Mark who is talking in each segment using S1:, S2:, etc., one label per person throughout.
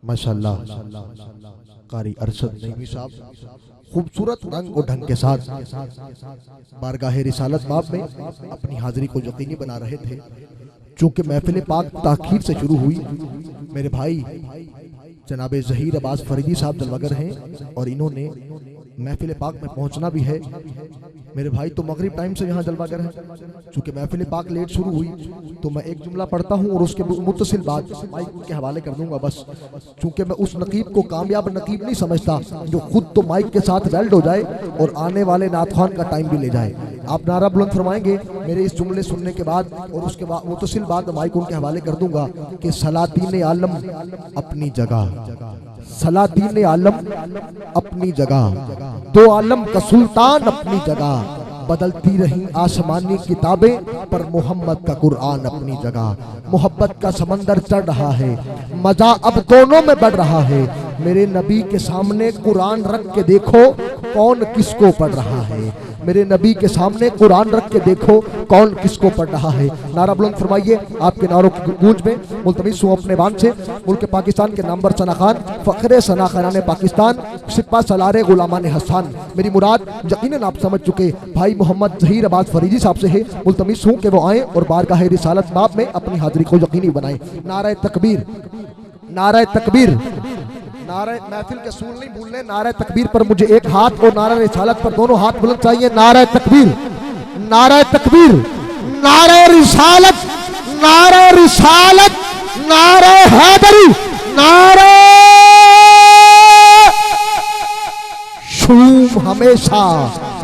S1: माशाल्लाह कारी अरशद नईमी साहब खूबसूरत रंग और ढंग के साथ बारगाह रिसालत बाब में अपनी हाजिरी को यकीनी बना रहे थे। चूंकि महफिल पाक ताखीर से शुरू हुई, मेरे भाई जनाब ज़हीर अब्बास फरीदी साहब जलवागर हैं और इन्होंने महफिल पाक में पहुंचना भी है। मेरे भाई तो मगरिब टाइम से यहाँ जलवागर हैं। चूंकि महफिल पाक लेट शुरू हुई तो मैं एक जुमला पढ़ता हूँ और उसके मुत्तसिल बात माइक के हवाले कर दूंगा बस। चूंकि मैं उस नकीब को कामयाब नकीब नहीं समझता जो खुद तो माइक के साथ वेल्ड हो जाए और आने वाले नात खान का टाइम भी ले जाए। आप नारा बुलंद फरमाएंगे मेरे इस जुमले सुनने के बाद, और उसके बाद मुत्तसिल बात माइक उनके हवाले कर दूंगा कि सलातीन आलम अपनी जगह, सलातीन आलम अपनी जगह, दो आलम का सुल्तान अपनी जगह, बदलती रही आसमानी किताबें पर मोहम्मद का कुरान अपनी जगह। मोहब्बत का समंदर चढ़ रहा है, मजा अब दोनों में बढ़ रहा है। मेरे नबी के सामने कुरान रख के देखो कौन किसको पढ़ रहा है। मेरे नबी के सामने कुरान रख के देखो कौन किसको पढ़ रहा है। नारा बुलंद फरमाइए। आपके नारों की गूंज में मुल्तमिस हूं अपने बान से मुल्क पाकिस्तान के नामवर सना खान, फखरे सना खान पाकिस्तान, सिपा सलारे गुलामान हसान। मेरी मुराद यकीनन आप समझ चुके भाई मोहम्मद ज़हीर अब्बास फरीदी साहब से है। मुल्तमिस हूं कि वो आए और बारगाह रिसालत बाब में अपनी हाजिरी को यकीनी बनाए। नारा तकबीर, नारा तकबीर, नारे महफिल के सूल नहीं भूलने। नारे तकबीर पर मुझे एक हाथ और नारे रिसालत पर दोनों हाथ बुलंद चाहिए। नारे तकबीर, नारे तकबीर, नारे रिसालत, नारे रिसालत, नारे हैदरी, नारे शूम हमेशा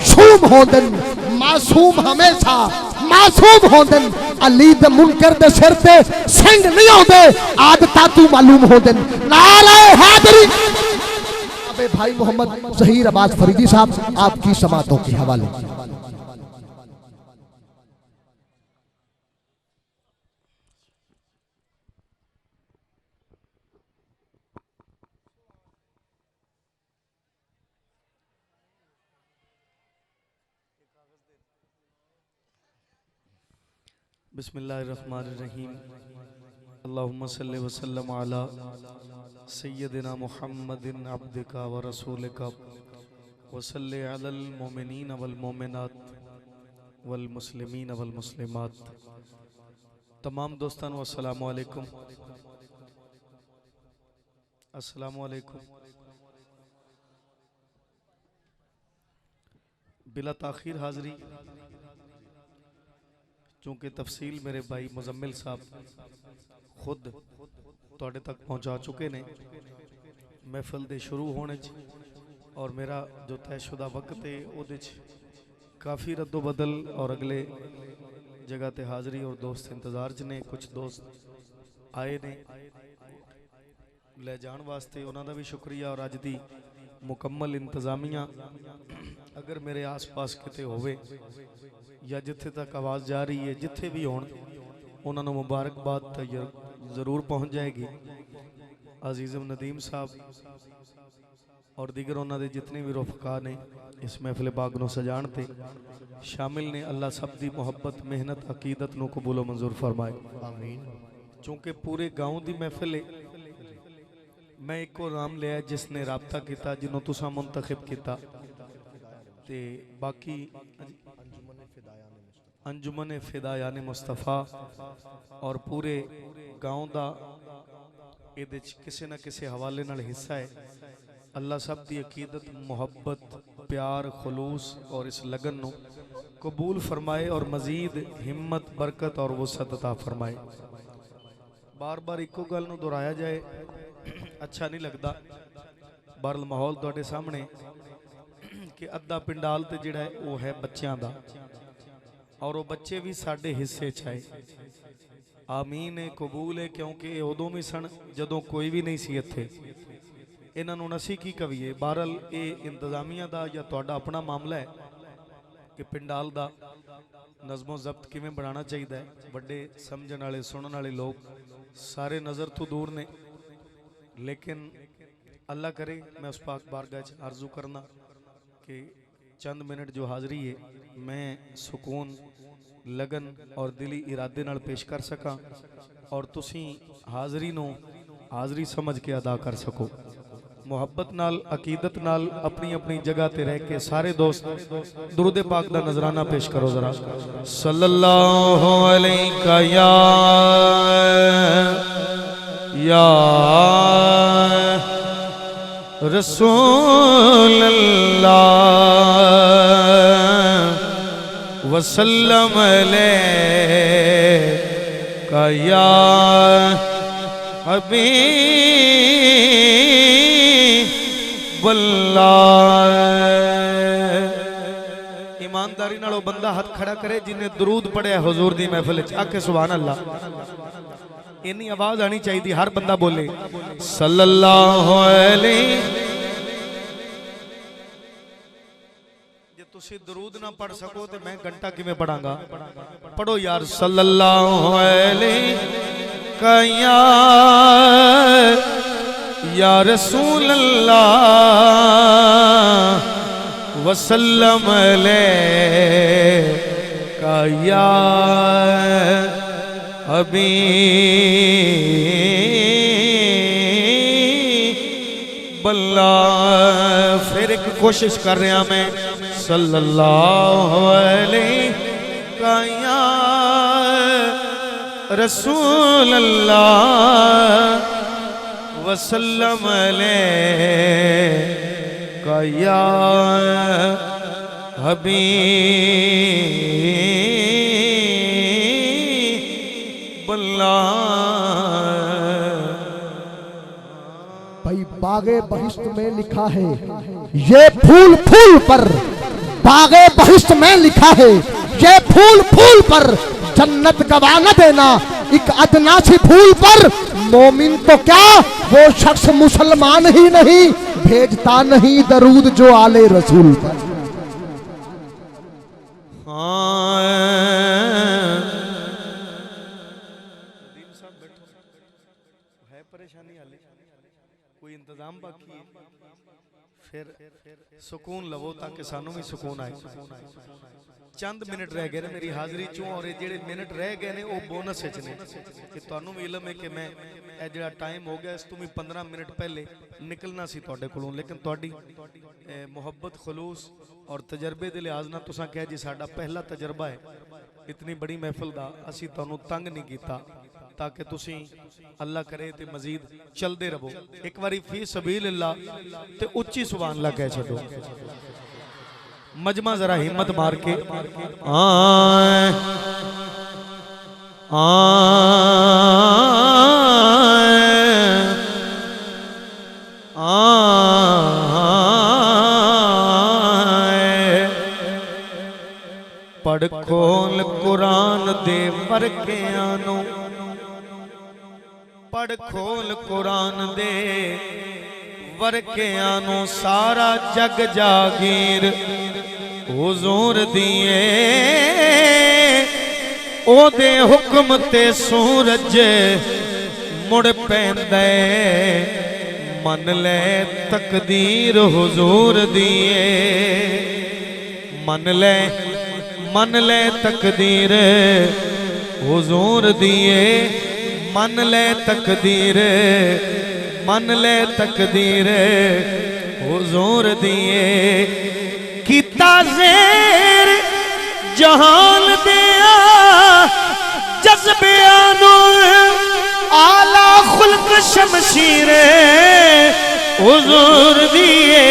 S1: शूम होदन, मासूम हमेशा मासूम होदन। अली दे मुनकर दे सिर ते सिंह नहीं होंदे, आदतां तू मालूम होदन। नारे हैदरी। अबे भाई मोहम्मद ज़हीर अब्बास फरीदी साहब आपकी समातों के हवाले।
S2: बिस्मिल्लाहिर्रहमानिर्रहीम। अल्लाहुम्मा सल्लि व सल्लिम अला सय्यदिना मुहम्मदिन अब्दिका व रसूलिका व सल्लि अलल मोमिनीन वल मोमिनात वल मुस्लिमीन वल मुस्लिमात। तमाम दोस्तान को अस्सलामु अलैकुम, अस्सलामु अलैकुम। बिला ताखीर हाज़री, चूँकि तफसील मेरे भाई मुजम्मिल साहब खुद तुहाडे तक पहुँचा चुके ने महफिल दे शुरू होने और मेरा जो तयशुदा वक्त है उहदे काफ़ी रद्दो बदल और अगले जगह ते हाज़री और दोस्त इंतज़ार च ने। कुछ दोस्त आए ने ले जान वास्ते, उन्हों का भी शुक्रिया। और अज दी मुकम्मल इंतजामिया अगर मेरे आस पास किते होवे या जिथे तक आवाज़ जा रही है, जिथे भी होण उन्होंने मुबारकबाद ज़रूर पहुँच जाएगी। अजीज़म नदीम साहब और दीगर उन्होंने जितने भी रुफका ने इस महफिल पाक नूं सजाण ते शामिल ने। अल्लाह सब दी मुहब्बत मेहनत अकीदत नूं कबूलो मंजूर फरमाए, आमीन। चूँकि पूरे गाँव की महफिल है, मैं एको नाम लिया जिसने राबता किया, जिन्हों तुसा मुंतखब किया, ते बाकी अंजुमन फिदायान मुस्तफ़ा और पूरे गाँव का ये किसी न किसी हवाले नाल हिस्सा है। अल्लाह सब की अकीदत मुहब्बत प्यार खलूस और इस लगन नूं कबूल फरमाए और मजीद हिम्मत बरकत और वसअत अता फरमाए। बार बार इको गल नूं दोहराया जाए अच्छा नहीं लगता। बहरल माहौल तुहाडे सामने कि अद्धा पिंडाल ते जिहड़ा है वो है बच्चों का, और वो बच्चे भी साडे हिस्से च आए। आमीन है, कबूल है, क्योंकि उदों भी सन जदों कोई भी नहीं सी इत्थे। इन्हां नूं असीं की कवीए। बहरल ये इंतजामिया का या तुहाडा अपना मामला है कि पिंडाल का नज़मो ज़ब्त किवें बनाना चाहिए। वड्डे समझण वाले सुनने वाले लोग सारे नज़र तो दूर ने, लेकिन अल्लाह करे मैं उस पाक बारगाह च आरजू करना कि चंद मिनट जो हाज़री है मैं सुकून लगन और दिली इरादे नाल पेश कर सका और तुसी हाज़री नूं हाजरी समझ के अदा कर सको। मुहब्बत नाल अकीदत नाल अपनी अपनी जगह ते रह के सारे दोस्त दुरूद पाक दा नजराना पेश करो जरा। सल्लल्लाहु अलैका या रसूल अल्लाह वसल्लम अलैका या हबीबल्लाह। ईमानदारी नाल वो बंदा हाथ खड़ा करे जिन्हें दरूद पढ़िया हुजूर दी महफिल च, आखे सुभान अल्लाह। इन्नी आवाज आनी चाहिए, हर बंदा बोले सल्लल्लाहु अलैहि। जे तुसी दरूद ना पढ़ सको तो मैं घंटा किवें पढ़ांगा? पढ़ो यार सल्लल्लाहु अलैहि या रसूल अल्लाह वसल्लम अलैका या हबीबल्लाह। फिर एक कोशिश कर रहा मैं सल्लल्लाहु अलैका या रसूल अल्लाह वसल्लम अलैका या हबीबल्लाह।
S1: भाई बागे बहिश्त में लिखा है ये फूल फूल पर, बागे बहिश्त में लिखा है ये फूल फूल पर, जन्नत गवा न देना एक अदना सी फूल पर। मोमिन तो क्या वो शख्स मुसलमान ही नहीं, भेजता नहीं दरूद जो आले रसूल पर।
S2: है परेशानी हाले कोई इंतजाम बाकी है? फिर सुकून लवो ताकि सानू भी सुकून आए। चंद मिनट रह गए ने मेरी हाजिरी चों, और ये जेडे मिनट रह गए ने वो बोनस विच ने कि तुहानू भी इलम है कि मैं ए जेड़ा टाइम हो गया इस तो भी 15 मिनट पहले निकलना सी तुहाडे कोलों, लेकिन तुहाडी मुहब्बत खलूस और तजर्बे दे लिहाज नाल तुसां कहा जी साडा पहला तजर्बा है इतनी बड़ी महफिल दा, असीं तुहानू तंग नहीं कीता ताकि तुसीं अल्लाह करे ते मजीद चलदे रहो। एक बारी फी सबीलिल्लाह ते उच्ची सुभान अल्लाह कह छड्डो। मजमा जरा हिम्मत मार के पढ़ खोल कुरान दे वर्कियां नू, पढ़ खोल कुरान दे वर्कियां नू, सारा जग जागीर हुजूर दिए ओदे हुक्म ते सूरज मुड़ पैंदा, मन ले तकदीर हुजूर दिए, मन ले तकदीर हुजूर दिए, मन ले तकदीर, मन ले तकदीर हुजूर दिए। किता ज़ेर जहान दिया जज्बियां नू, आला खुल्क शमशीर हुजूर दिए,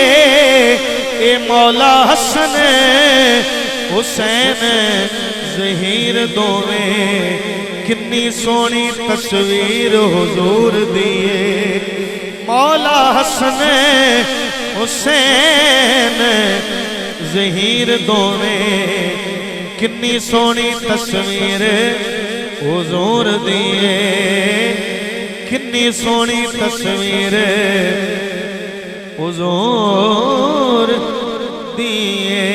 S2: ए मौला हसन हुसैन ज़हीर दोवें किन्नी सोनी तस्वीर हुजूर दिए। मौला हसन हुसैन ज़हीर दोवें किन्नी सोनी तस्वीर हुजूर दिए, किन्नी सोनी तस्वीर हुजूर दिए।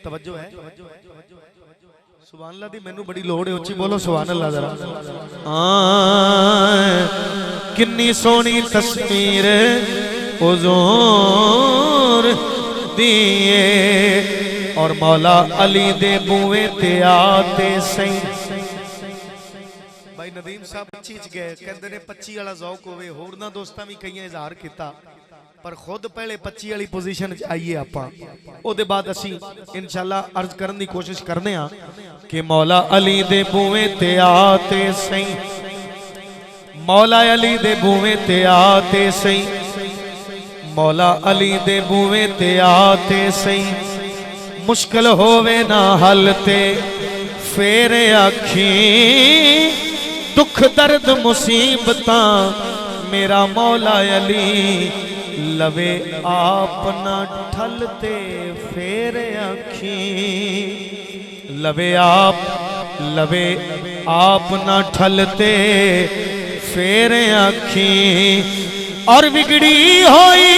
S2: तवज्जो है सुभान अल्लाह दी, मैनू बड़ी लोड़ है, उच्ची बोलो सुभान अल्लाह जरा। किन्नी सोनी तस्वीर हुजूर दिए, और मौला अली दे बुए ते आते सही। भाई नदीम साहब 25 च गए कहते ने 25 वाला ज़ौक होवे होरना दोस्तां भी कई इजहार किया पर खुद पहले 25 वाली पोजीशन च आइए आपां ओदे बाद असी इंशाअल्लाह अर्ज करन दी कोशिश करने आ कि मौला अली दे बूवे ते आते सही मौला अली दे बूवे ते आते सही मौला अली दे बूवे ते आते सही मुश्किल होवे ना हल ते फेर आखी दुख दर्द मुसीबतां मेरा मौला अली लवे आप ना ठलते फेर आखी लवे आप ना ठलते फेर आखी और बिगड़ी होई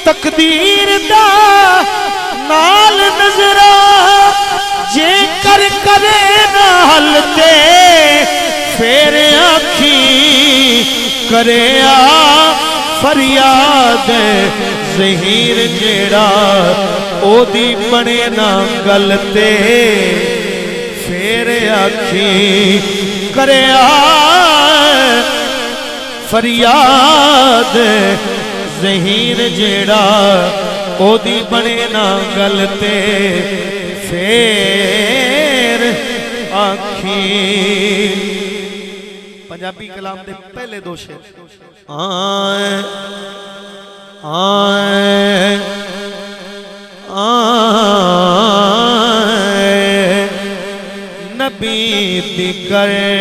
S2: तकदीर दा नाल नजरा जे कर करे ना हलते फेर आखी करे फरियाद ज़हीर जेड़ा ओदी बने ना गलते फेर आखी करे फरियाद ज़हीर जेड़ा ओदी बने ना गलते फेर आखी पंजाबी कलाम दे पहले दो शेर आए आए आए नबी दी करे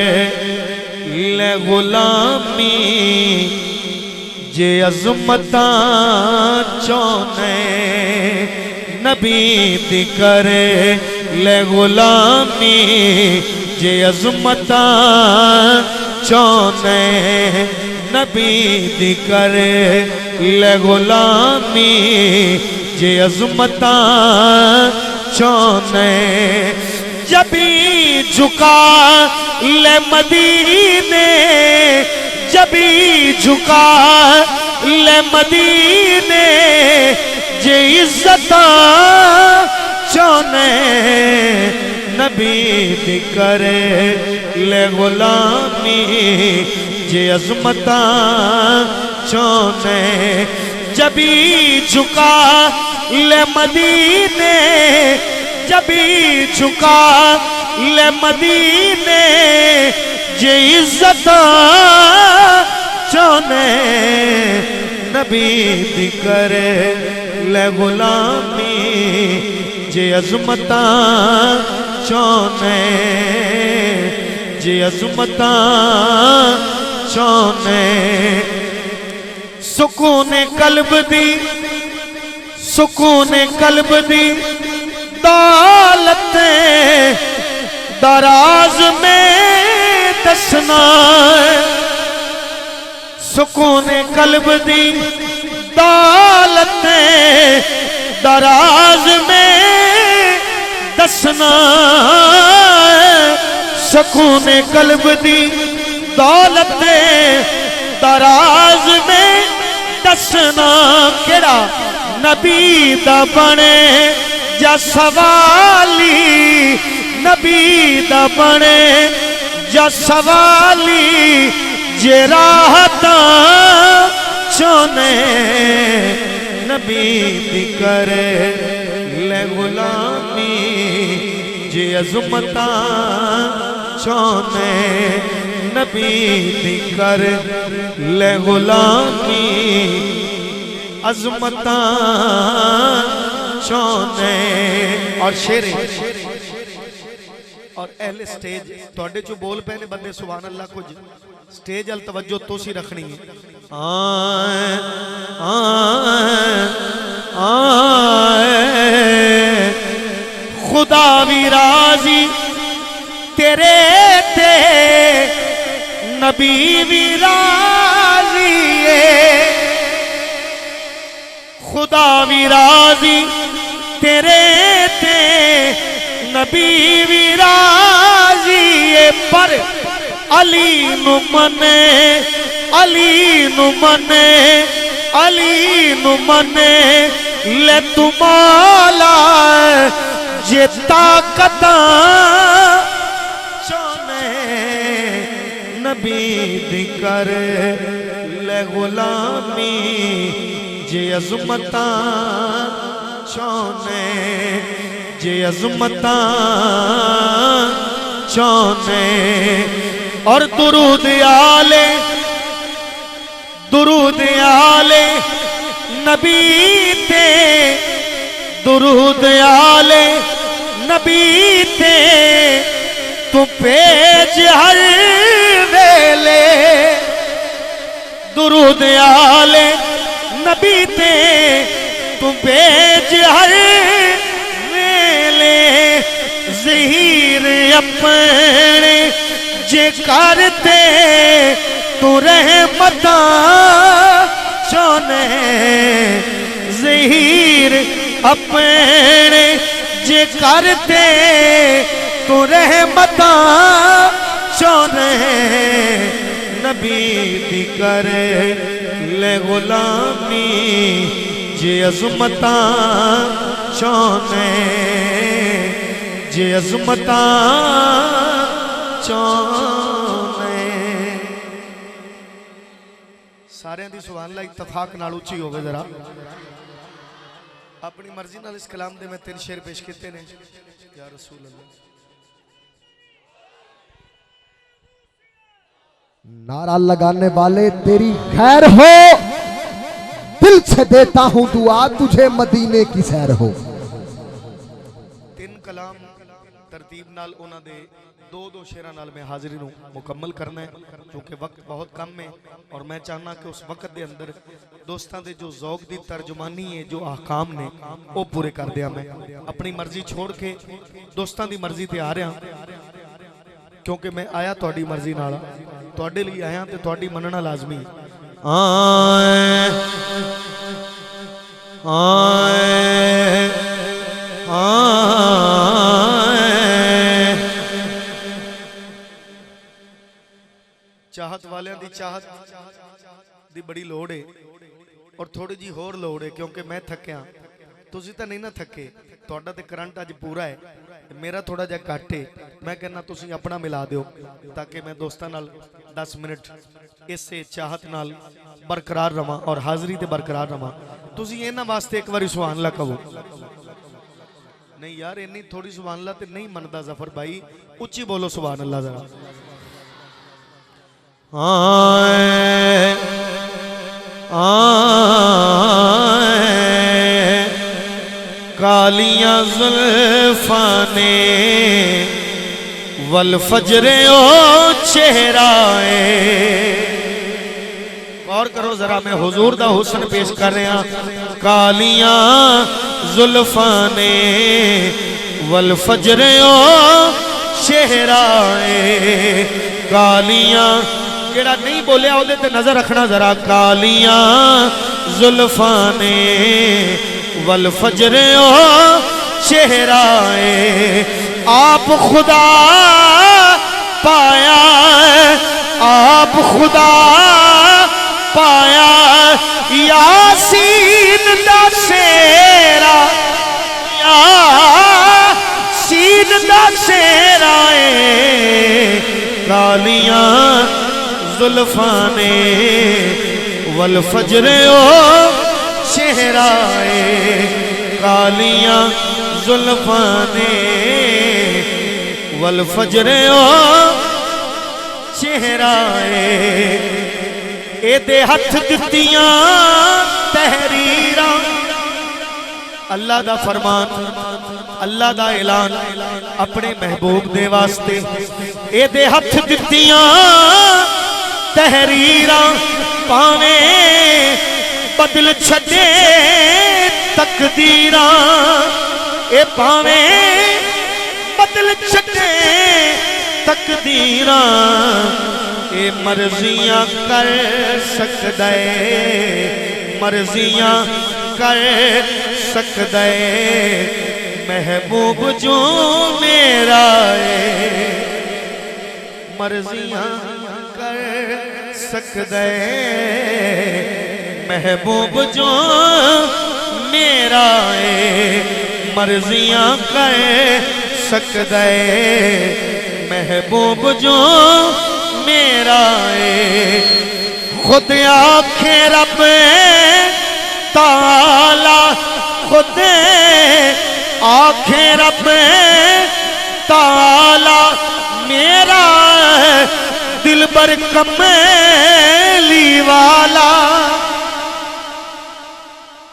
S2: ले गुलामी जे अज़मतां चौने नबी दी करे ले गुलामी जे अज़मतां चौने नबी दी करे ले गुलामी जे अज़मतां चौने जबी झुका ले मदीने जबी झुका ले मदीने जे इज्जतां चौने नबी दी करे ले गुलामी जे अज़मतां चौने जबी झुका ले मदीने जबी झुका ले मदीने जे इज्जतां चौने नबी दी करे ले गुलामी जे अज़मतां चौने जे अज़मतां चौने सुकून कल्ब दी दौलत दराज में दसना सुकून कल्ब दी दौलत दराज में दसना सुकून कल्ब दी दौलत दराज में दसना केड़ा नबी दा बने जा सवाली नबी दा बने जा सवाली जे राहतां चौने नबी दी करे ले गुलामी जे अज़मतां चौने नबी दी कर ले गुलामी अज़मतां चौने और शेर और अहले स्टेज थोड़े चो बोल पे ने बंदे सुभान अल्लाह कुछ स्टेज अल तवज्जो तुसी रखनी है आए आए आए खुदा भी राजी तेरे ते नबी भी राजी खुदा भी राजी तेरे ते नबी भी राजी पर अली नु मने अली नु मने अली नु मने ले तू मौला जे ताकतां चौने नबी दी कर ले गुलामी जे अज़मता चौने जे अज़मता चौने और दुरूद आले नबी ते दुरूद आले नबी ते तू पेज हर वेले दुरूद आले नबी ते तू पेज हर वेले ज़हीर अपने जे करते तू रहमता चौने ज़हीर अपने जे करते तू रहमता चौने नबी दी करे ले गुलामी जे अज़मता चौने जे अज़मता चौने सारे दी सुभान अल्लाह इत्तफाक नाल उच्ची होवे जरा अपनी मर्जी नाल इस कलाम दे मैं 3 शेर पेश किते ने या रसूल अल्लाह
S1: नारा लगाने वाले तेरी खैर हो दिल से देता हूं दुआ तुझे मदीने की सैर हो
S2: 3 कलाम तरतीब नाल उन्हां दे 2 शेरां नाल मैं हाजिरी नूं मुकम्मल करना है क्योंकि वक्त बहुत कम है और मैं चाहना कि उस वक्त दे अंदर दोस्तां दे जो ज़ौक दी तर्जुमानी है जो अहकाम ने वो पूरे कर दिया मैं अपनी मर्जी छोड़ के दोस्तां दी मर्जी ते आ रहा क्योंकि मैं आया तुहाडी मर्जी नाल तुहाडे लिए आया ते तुहाडी मनना लाजमी आए आए आए चाहत वालियां दी चाहत दी बड़ी लोड़ है और थोड़ी जी होर लोड़ है क्योंकि मैं थक्या तुसी तो नहीं ना थके तुहाडा ते करंट अज पूरा है मेरा थोड़ा जा घट है मैं कहना तुसी अपना मिला दियो ताकि मैं दोस्तां नाल 10 मिनट इसे चाहत नाल बरकरार रवां और हाज़री ते बरकरार रवां तुसी इन्हां वास्ते एक बारी सुभान अल्लाह कहो नहीं यार इन्नी थोड़ी सुभान अल्लाह ते नहीं मनदा जफर भाई उच्ची बोलो सुभान अल्लाह जरा आए आए कालियां ज़ुल्फ़ाने वल फजरे ओ चेहराए गौर करो जरा मैं हुजूर दा हुस्न पेश कर रहा कालियां ज़ुल्फ़ाने वल फजरे ओ चेहराए कालियां केड़ा नहीं बोलिया ओदे ते नजर रखना जरा कालियां ज़ुल्फ़ाने वल फजरे ओ चेहराए आप खुदा पाया आप खुदा पाया यासीन दा सेरा यासीन दा सेरा कालियां ज़ुल्फ़ाने वल फजरे ओ चेहराए कालियां ज़ुल्फ़ाने वल फजरे ओ चेहराए एदे हथ दित्तियां तहरीरां अल्लाह दा फरमान अल्लाह दा ऐलान अपने महबूब दे वास्ते एदे हथ दित्तियां तहरीरां पावे बदल छड़े तकदीरां ए पावे बदल छड़े तकदीरां ए मर्जियां कर सकदा है मर्जियां कर सकदा है महबूब जो मेरा है मर्जियां कर सकदा है महबूब जो मेरा है मर्जियां कर सकदा है महबूब जो मेरा मेरा है। खुद आखे रब ताला, खुद आखे रब ताला मेरा दिल बर कमेली वाला।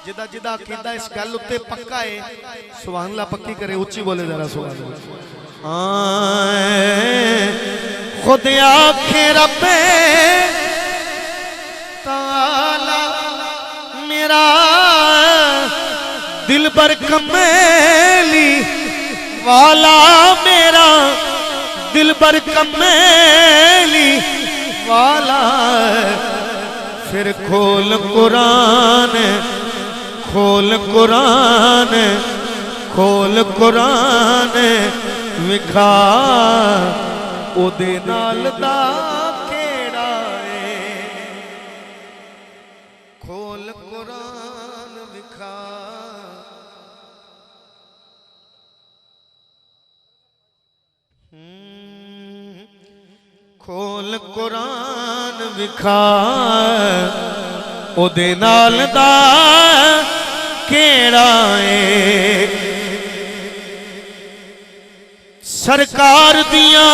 S2: जिदा जिदा अकीदा इस गल उत्ते पक्का है, सुभान अल्लाह पक्की करे, उच्ची बोले जरा सुभान अल्लाह। खुद आखे रब ताला मेरा दिल बर कमेली वाला, मेरा दिल बर कमेली वाला। फिर खोल कुरान, खोल कुरान, खोल कुरान विखा ओदे नाल दा केड़ा है। खोल कुरान विखा। खोल कुरान विखा ओदे नाल दा केड़ा है। सरकार दिया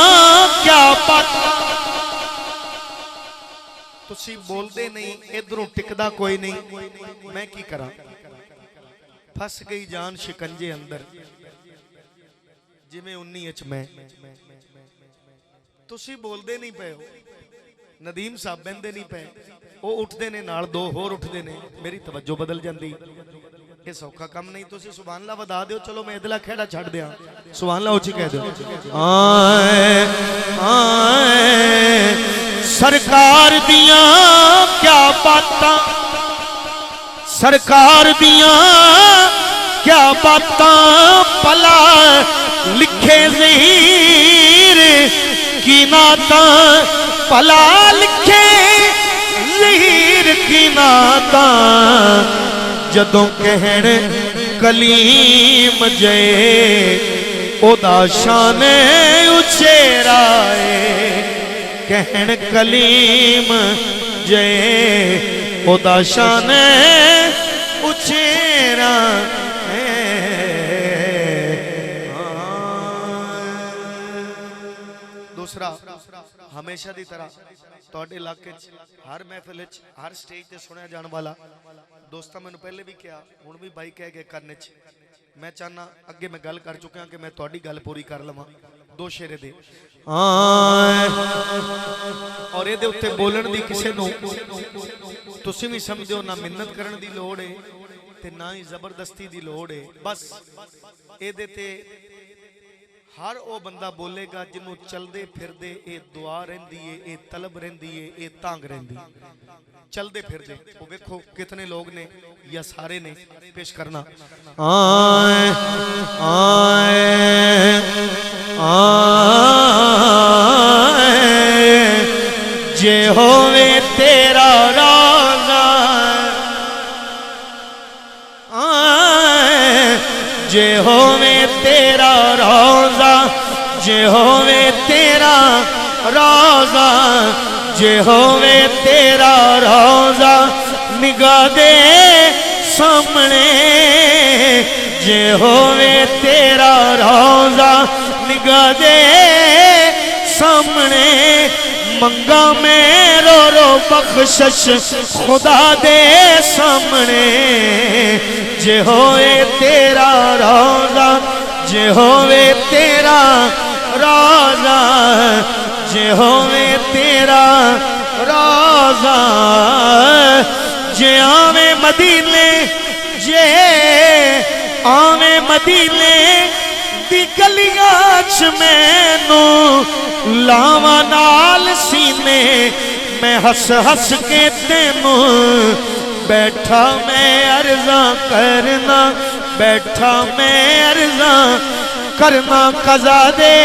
S2: क्या बातां तुसी बोलदे नहीं, इधरों टिकदा कोई नहीं, मैं की करा। फस गई जान शिकंजे अंदर जिवें 19 मैं। तुसी बोलदे नहीं पे हो, नदीम साहब बहंदे नहीं पे, वो उठते ने नाल दो होर उठते ने, मेरी तवज्जो बदल जाती। ये सौखा काम नहीं। तुसी सुभान अल्लाह वधा दियो, चलो मैं इधला खेड़ा छड़ दिया। सुभान अल्लाह उची कह दो। आए आए सरकार दिया क्या बातां, सरकार दिया क्या बातां भला लिखे ज़हीर की नाता, भला लिखे ज़हीर की नाता। जदों कहण कलीम जय ओदा शान उचेरा है। कहण कलीम जय ओदा शान उचेरा है। दूसरा हमेशा दी तरह तुहाडे इलाके हर महफिल हर स्टेज ते सुनिया जाने वाला दोस्तों, मैंने पहले भी कहा हुण भी भाई कह गए करने च, मैं चाहना अगे मैं गल कर चुका कि मैं तुहाडी गल पूरी कर लवां। दो शेरे दे और ये उत्ते बोलण दी किसे नूं तुसीं भी समझो ना मिन्नत करन दी लोड़ है ते ना ही जबरदस्ती दी लोड़ है। बस ये ते हर वो बंदा बोलेगा जिन्हों चलते फिरदे ये दुआ रहिंदी है, ये तलब रहिंदी है, ये तांग रहिंदी। चलते फिरदे वो वेखो कितने लोग ने या सारे ने पेश करना। आए आए आए जे होवे तेरा राज़ा, जे होवे तेरा रोज़ा, जे होवे तेरा रोज़ा, जे होवे तेरा रोज़ा निगाह दे सामने, जे होवे तेरा रोज़ा निगाह दे सामने। मंगा में रो रो बख्शिश खुदा दे सामने। जे होवे तेरा रोज़ा, जे होवे तेरा रोज़ा, जे होवे तेरा रोज़ा। जे आवे मदीने, जे आवे मदीने दी गलियां च मैनू लावा नाल सीने। मैं हस हस के तेनू बैठा मैं अर्ज़ा करना, बैठा मैं अर्ज़ा करना कज़ा दे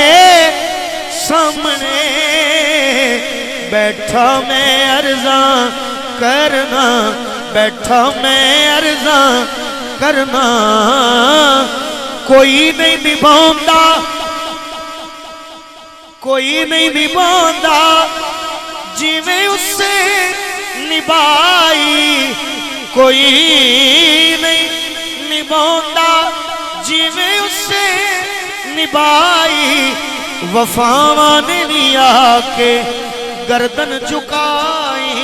S2: सामने। बैठा मैं अर्ज़ा करना, बैठा मैं अर्ज़ा करना। कोई नहीं निभांदा, कोई नहीं निभांदा जिवें उससे निभाई कोई नहीं निभांदा जिवें उससे निभाई वफावां ने नहीं आके गर्दन झुकाई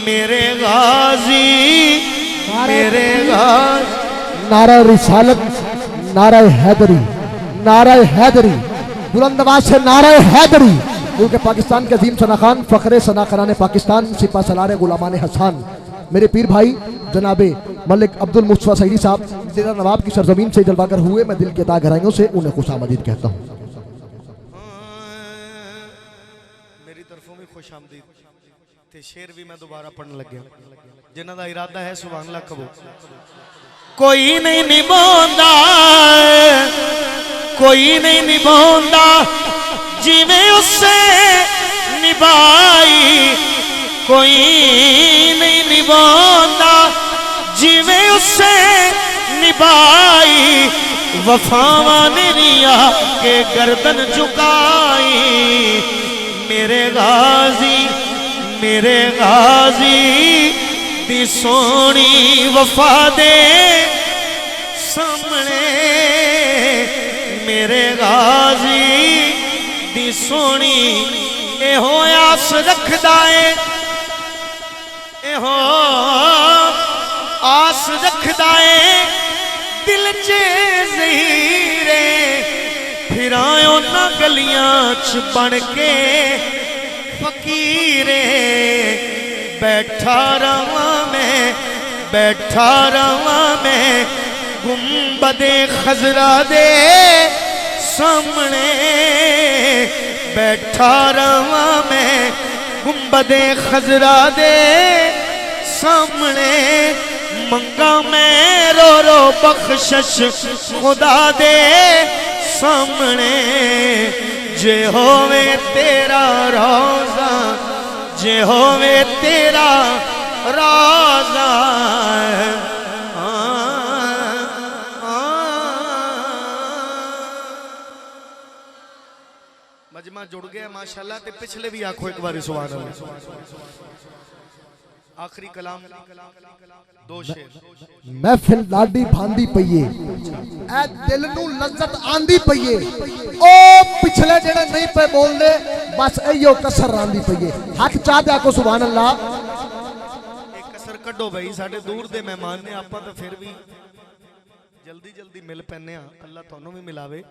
S2: मेरे गाजी मेरे गाजी।
S1: नारा रिसालत, नारा हैदरी, नारा हैदरी, बुलंद आवाज से नारा हैदरी। क्योंकि पाकिस्तान के अजीम सना खान, फखरे सना कराने पाकिस्तान, सिपा सलारे गुलामान हसन, मेरे पीर भाई जनाबे मलिक अब्दुल मुस्तफा सईदी साहब डेरा नवाब की सरजमीन से जलवागर हुए। मैं दिल के अता गहराइयों से उन्हें खुशामदीद कहता हूँ।
S2: मेरी तरफों भी खुशामदीद। ते शेर भी मैं दोबारा पढ़ने लग गया जिन्हां दा इरादा है सुभान अल्लाह कबो। कोई नहीं निभांदा कोई नहीं निभांदा जिवें उससे निभाई कोई नहीं निभांदा जिवें उससे निभाई वफावां ने रिया के गर्दन झुकाई मेरे गाजी दी सोनी वफा दे सामने मेरे गाजी दी सोनी एहो आस रखदा है एहो आस रखदा है दिल च ज़हीरे फिरायो ना गलियां च बन के फकीरे बैठा रवा मैं गुंबदे खजरा दे सामने बैठा रवा मैं गुंबदे खजरा दे सामने मंगा मैं रो रो बख्शिश खुदा दे सामने जे होवे तेरा रोजा जे होवे तेरा राजा मजमा जुड़ गया माशाल्लाह। ते पिछले भी आखो एक बार सुभान अल्लाह। आखिरी कलाम दो शेर।
S1: महफिल लाडी भांदी पईए ए दिल नू लज्जत आंदी पईए ओ पिछले जेड़े नहीं पे बोलदे बस इयो कसर आंदी पईए। हक चाहते आको सुभान अल्लाह।
S2: एक कसर कड्डो भाई साडे दूर दे मेहमान ने आपां तो फिर भी जल्दी जल्दी मिल पैने अल्लाह तुहानू भी मिलावे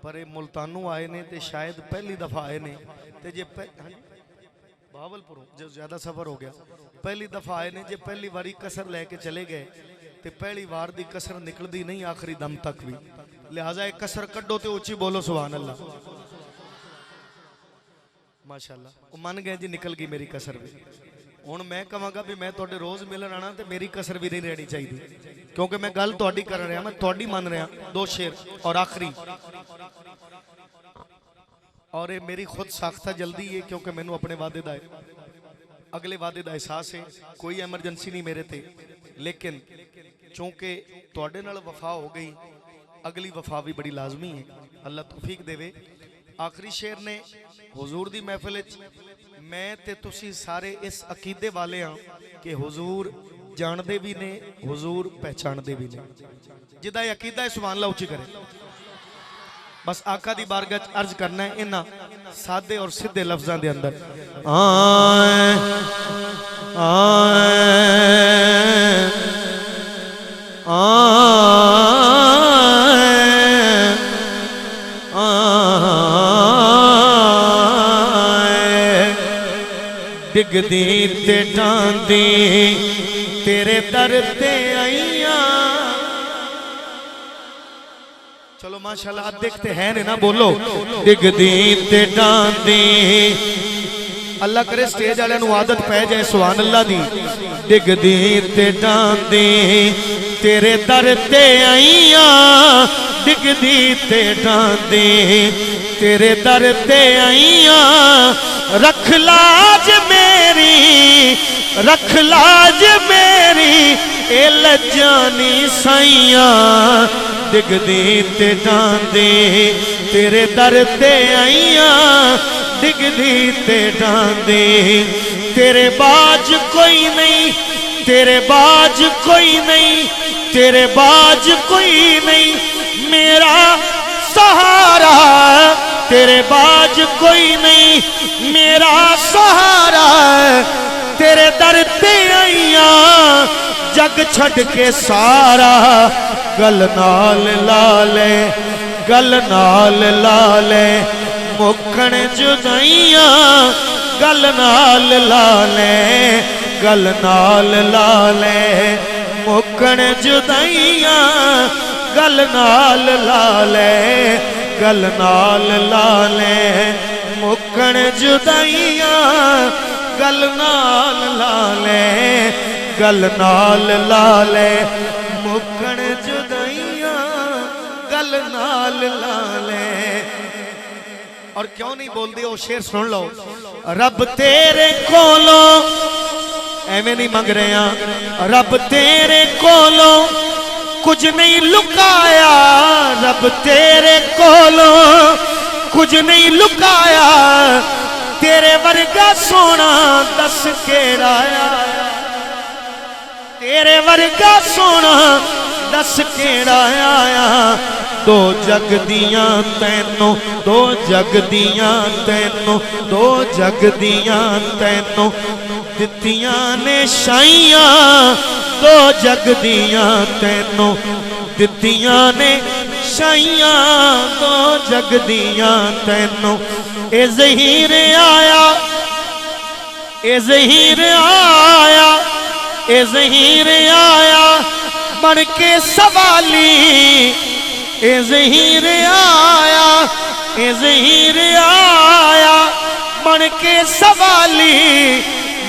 S2: पर ये मुल्तानों आए ने ते शायद पहली दफा आए ने ते जे बहावलपुरों जो ज्यादा सफर हो गया पहली दफा आए ने जे पहली बारी कसर लेके चले गए ते पहली बार दी कसर निकलदी नहीं आखिरी दम तक भी। लिहाजा एक कसर कड्डो ते ऊंची बोलो सुभान अल्लाह। माशाल्लाह वो मन गए जी निकल गई मेरी कसर भी। हुण मैं कहांगा भी मैं तुहाडे रोज मिलन आना ते मेरी कसर भी नहीं रहनी चाहिए क्योंकि मैं गल तुहाडी कर रहा मैं तुहाडी मान रहा। दो शेर और आखिरी और ये मेरी खुद साख्ता जल्दी है क्योंकि मैनू अपने वादे दा अगले वादे दा एहसास है कोई एमरजेंसी नहीं मेरे ते लेकिन चूंकि तुहाडे नाल वफा हो गई अगली वफा भी बड़ी लाजमी है अल्लाह तौफीक देवे। आखिरी शेर ने हुजूर दी महफिल मैं ते तुसी सारे इस अकीदे वाले हाँ कि हुजूर जानते भी ने हुजूर पहचानते भी ने जिदा अकीदा है सुभान अल्लाह उच्ची करे। बस आका दी बारगाह अर्ज करना है इन्हां सादे और सीधे लफ्जां दे अंदर आए आए डिगदी ते डांदी तेरे दर ते आईया। चलो माशाल्लाह देखते हैं ना बोलो डिगदी ते डांदी अल्लाह करे स्टेज वाले नूं आदत पै जाए सुभान अल्लाह दी। डिगदी ते डांदी तेरे दर ते आईया डिगदी ते डांदी तेरे दर ते आईया रख लाज मेरी ए लजानी साइया डिगदी ते डांदी तेरे दर ते आईया डिगदी ते डांदे तेरे बाज कोई नहीं, तेरे बाज कोई नहीं, तेरे बाज कोई नहीं मेरा सहारा, तेरे बाज कोई नहीं मेरा सहारा, तेरे दर ते आईया जग छड़ के सारा, गल नाल ला ले, गल नाल ला ले मुकण जुदाइया, गल नाल ला ले, गल नाल ला ले मुकण जुदाइया, गल नाल ला ले, गल नाल ला ले मुकण जुदाइया, गल नाल ला ले, गल नाल ला ले मुकण जुदाइया, गल नाल ला ले। और क्यों नहीं बोलते हो शेर सुन लो। रब तेरे कोलों एवें नहीं मंग रहे हैं, रब तेरे कोलों कुछ नहीं लुकाया, रब तेरे कोलों कुछ नहीं लुकाया, तेरे वर्गा सोना दस केड़ा आया, तेरे वर्गा सोना दस केड़ा आया, दो जग दियां तैनू, दो जग दियां तैनू, दो जग दियां तैनू दित्तियां ने शाइयां, दो जग दियां तैनू दित्तियां ने शाइयां, दो जग दियां तैनू। ए ज़हीर आया, ए ज़हीर आया, ए ज़हीर आया बन के सवाली, ए ज़हीर आया, ए ज़हीर आया बन के सवाली,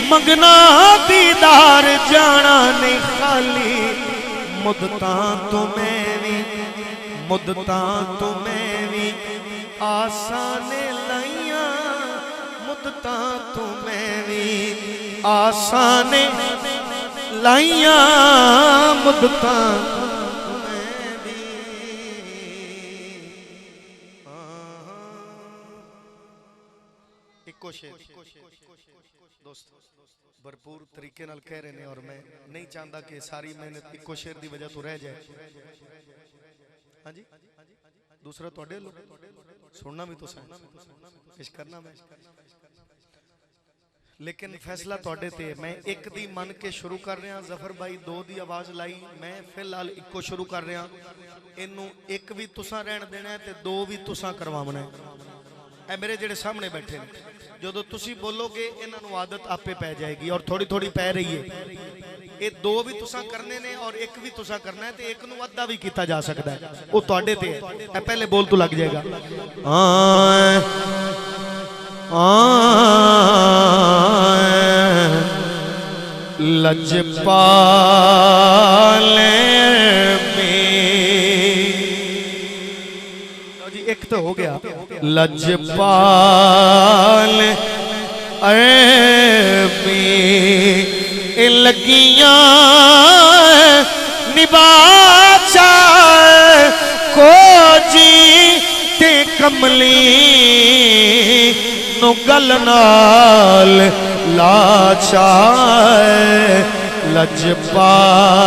S2: मंगना दीदार जाना नहीं खाली, मुद्दतां तो मैं भी, मुद्दतां तो मैं भी आसाने लाइया, मुद्दतां तो मैं भी आसाने लाइया, मुद्दतां दोस्त भरपूर तरीके नाल कह रहे हैं और मैं नहीं चाहता कि सारी मेहनत इको शेर की वजह तो रह जाए। हाँ जी दूसरा थोड़े लोग सुनना भी तो पेश करना मैं, लेकिन फैसला थोड़े ते। मैं एक दी मन के शुरू कर रहा, जफर भाई दो दी आवाज लाई, मैं फिलहाल इको शुरू कर रहा, इनू एक भी तुसा रहन देना है ते दो भी तुसा करवाना है। ए मेरे जेड़े सामने बैठे हैं, जो तुसी बोलोगे इन्हों आदत आपे पै जाएगी और थोड़ी थोड़ी पै रही है। ये दो भी तुसा करने ने और एक भी तुसा करना है, तो एक नू अद्धा भी किया जा सकता है, वो तुहाडे ते है। पहले बोल तो लग जाएगा। लजपाल जी एक तो हो गया, लजपाल लगियां निबाचा को जी ते कमली नु गल नाल लाचा, लजपाल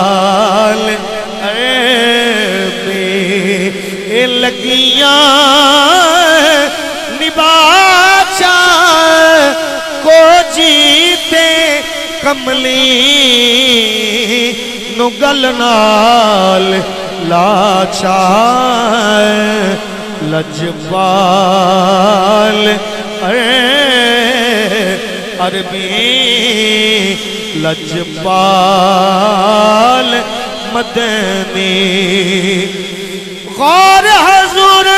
S2: लगियां निबाचा को जीते कमली नु गल नाल लाचा, लजपाल अरबी लजपाल मदनी गौर हजूर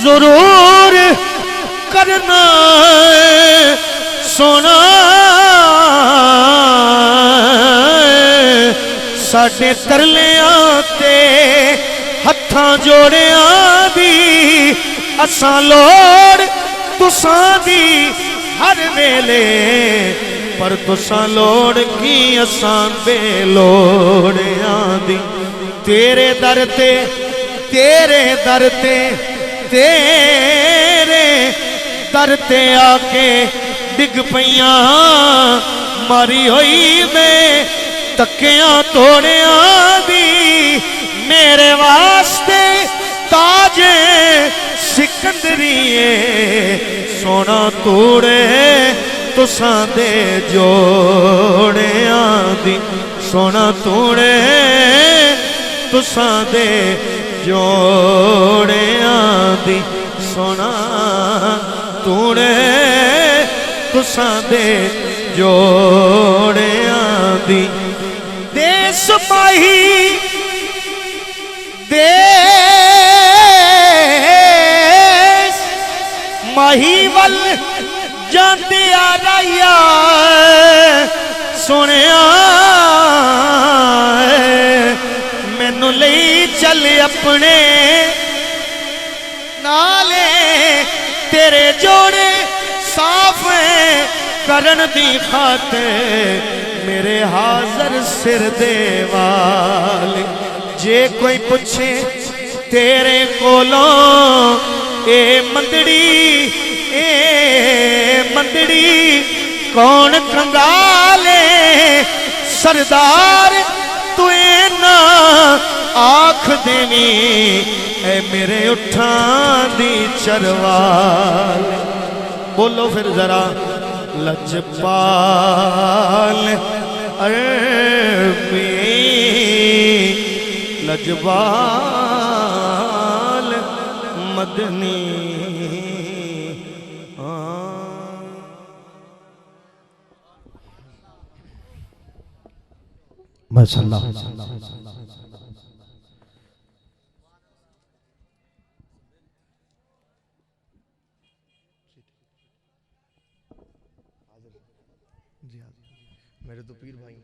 S2: जरूर करना सोना, साडे तरलियां ते हत्थां जोड़ियां दी असां लोड़ तुसां दी हर वेले, पर तुसां लोड़ की असां बेलोड़ियां दी। तेरे दर ते तेरे दर ते आके डिग पईयां मारी होई मैं तकियां तोड़िया दी मेरे वास्ते ताजे सिकंदरीए सोना तोड़े तुसां दे जोड़ियां दी सोना तोड़े तुसां दे जोड़ियां दी सोना तोड़े तुसां दे जोड़ियां दी देस माही देस माही वल जाते आ रहा सुनिया मैनू ले चल अपने नाले तेरे जोड़े साफ करन दी खातिर मेरे हाजर सिर दे वाल जे कोई पूछे तेरे कोलों ए मंदड़ी कौन कंगाले सरदार तू ना आख देनी ए मेरे उठां दी चरवाल बोलो फिर जरा लजपाल अरबी लजपाल मदनी
S1: माशाअल्लाह मेरे तो पीर भाई